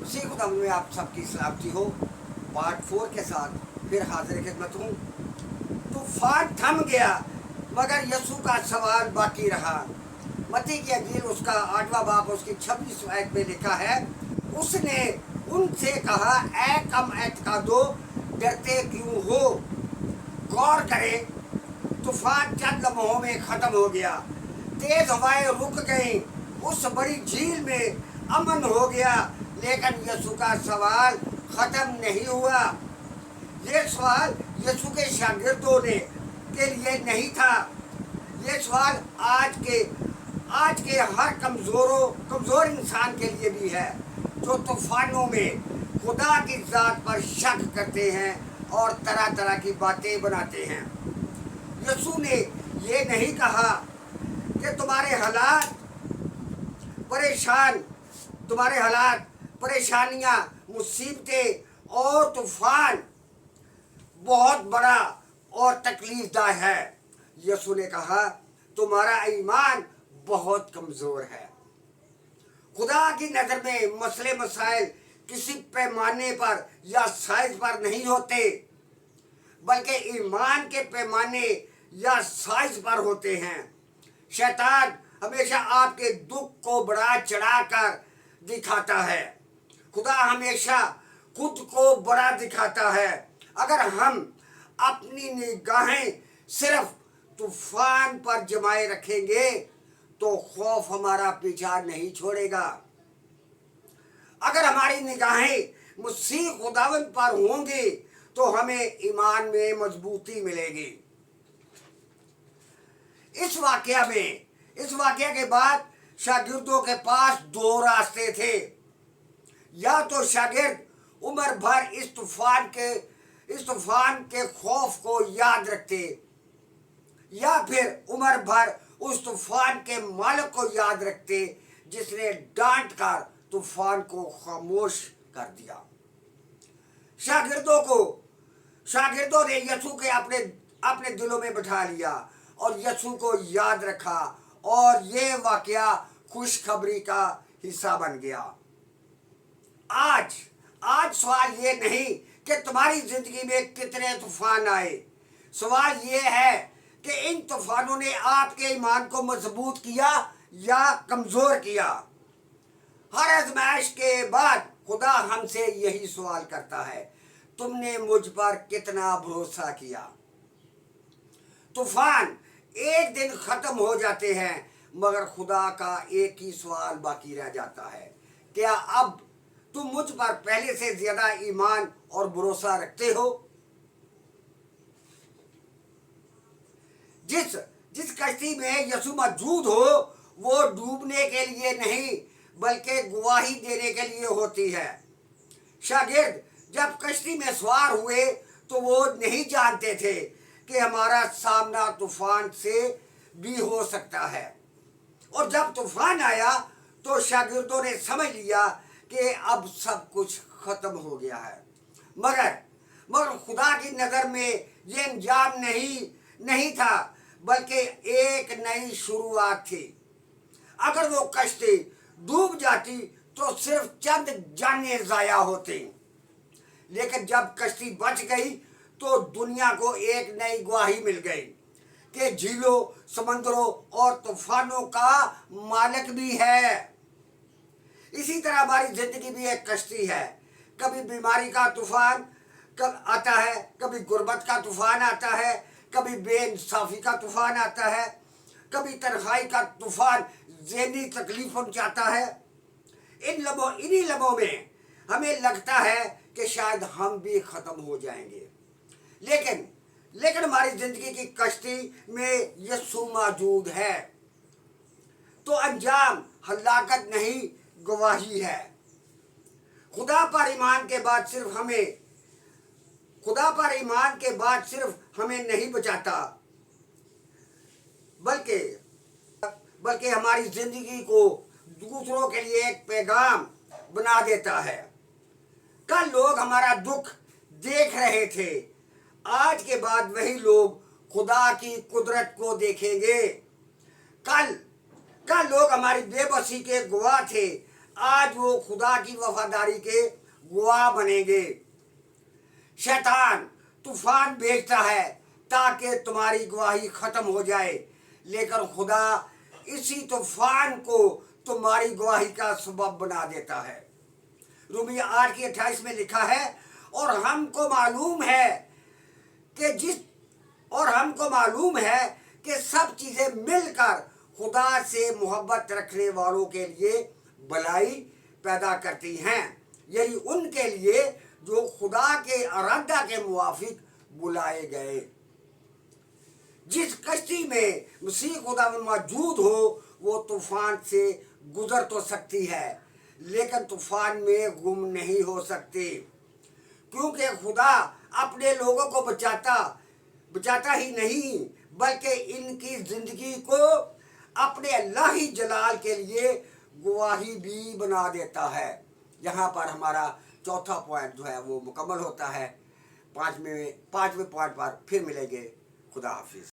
उसी खुदा में आप सबकी सलामती हो। पार्ट 4 के साथ फिर हाजिर खिदमत हूँ। तूफान थम गया मगर यसू का सवाल बाकी रहा। मत्ती की अंजील उसका 8वां बाब उसकी 26 आयत में लिखा है, उसने उनसे कहा, ऐ कम एतकादो, डरते क्यों हो? गौर करें, तूफान चंद लम्हों में ख़त्म हो गया। तेज हवाएं रुक गईं, उस बड़ी झील में अमन हो गया। लेकिन यसू का सवाल ख़त्म नहीं हुआ। ये सवाल यसू के शागिर्दों ने के लिए नहीं था। ये सवाल आज के हर कमज़ोर इंसान के लिए भी है, जो तूफानों में खुदा की ज़ात पर शक करते हैं और तरह तरह की बातें बनाते हैं। यसू ने ये नहीं कहा कि तुम्हारे हालात परेशानियां, मुसीबतें और तूफान बहुत बड़ा और तकलीफदार है। यसू ने कहा, तुम्हारा ईमान बहुत कमज़ोर है। खुदा की नज़र में मसले मसाइल किसी पैमाने पर या साइज पर नहीं होते, बल्कि ईमान के पैमाने या साइज पर होते हैं। शैतान हमेशा आपके दुख को बढ़ा चढ़ा कर दिखाता है। खुदा हमेशा खुद को बड़ा दिखाता है। अगर हम अपनी निगाहें सिर्फ तूफान पर जमाए रखेंगे तो खौफ हमारा पीछा नहीं छोड़ेगा। अगर हमारी निगाहें मसीह खुदावंद पर होंगी तो हमें ईमान में मजबूती मिलेगी। इस वाकया के बाद शागिर्दों के पास दो रास्ते थे। या तो शागिर्द उम्र भर इस तूफान के खौफ को याद रखते, या फिर उम्र भर उस तूफान के मालिक को याद रखते जिसने डांट कर तूफान को खामोश कर दिया। शागिर्दों ने यसू के अपने दिलों में बिठा लिया और यसू को याद रखा, और ये वाकया खुशखबरी का हिस्सा बन गया। आज सवाल ये नहीं कि तुम्हारी जिंदगी में कितने तूफान आए। सवाल ये है कि इन तूफानों ने आपके ईमान को मजबूत किया या कमजोर किया। हर आजमाइश के बाद खुदा हमसे यही सवाल करता है, तुमने मुझ पर कितना भरोसा किया? तूफान एक दिन खत्म हो जाते हैं, मगर खुदा का एक ही सवाल बाकी रह जाता है, क्या अब तुम मुझ पर पहले से ज्यादा ईमान और भरोसा रखते हो? जिस कश्ती में यसू मौजूद हो वो डूबने के लिए नहीं बल्कि गवाही देने के लिए होती है। शागिर्द जब कश्ती में सवार हुए तो वो नहीं जानते थे कि हमारा सामना तूफान से भी हो सकता है, और जब तूफान आया तो शागिर्दों ने समझ लिया कि अब सब कुछ खत्म हो गया है। मगर खुदा की नज़र में ये अंजाम नहीं था, बल्कि एक नई शुरुआत थी। अगर वो कश्ती डूब जाती तो सिर्फ चंद जानें ज़ाया होती, लेकिन जब कश्ती बच गई तो दुनिया को एक नई गवाही मिल गई कि झीलों, समंदरों और तूफानों का मालिक भी है। इसी तरह हमारी जिंदगी भी एक कश्ती है। कभी बीमारी का तूफान आता है, कभी गुर्बत का तूफान आता है, कभी बेइंसाफी का तूफान आता है, कभी तन्हाई का तूफान ज़हनी तकलीफ पहुंचाता है। इन्हीं लम्हों में हमें लगता है कि शायद हम भी ख़त्म हो जाएंगे, लेकिन हमारी ज़िंदगी की कश्ती में यसू मौजूद है तो अंजाम हलाकत नहीं, गवाही है। खुदा पर ईमान के बाद सिर्फ हमें नहीं बचाता, बल्कि हमारी जिंदगी को दूसरों के लिए एक पैगाम बना देता है। कल लोग हमारा दुख देख रहे थे, आज के बाद वही लोग खुदा की कुदरत को देखेंगे। कल लोग हमारी बेबसी के गवाह थे, आज वो खुदा की वफादारी के गवाह बनेंगे। शैतान तूफान भेजता है ताकि तुम्हारी गवाही खत्म हो जाए, लेकिन खुदा इसी तूफान को तुम्हारी गवाही का सबब बना देता है। रोमी 8:28 में लिखा है, और हमको मालूम है कि सब चीजें मिलकर खुदा से मोहब्बत रखने वालों के लिए भलाई पैदा करती हैं, यही उनके लिए जो खुदा के इरादा के मुवाफिक बुलाए गए। जिस कश्ती में मसीह खुदा मौजूद हो वो तूफान से गुजर तो सकती है, लेकिन तूफान में गुम नहीं हो सकती, क्योंकि खुदा अपने लोगों को बचाता ही नहीं बल्कि इनकी जिंदगी को अपने अल्लाही जलाल के लिए गवाही भी बना देता है। यहाँ पर हमारा चौथा पॉइंट जो है वो मुकम्मल होता है। पांचवें पॉइंट पर फिर मिलेंगे। खुदा हाफिज।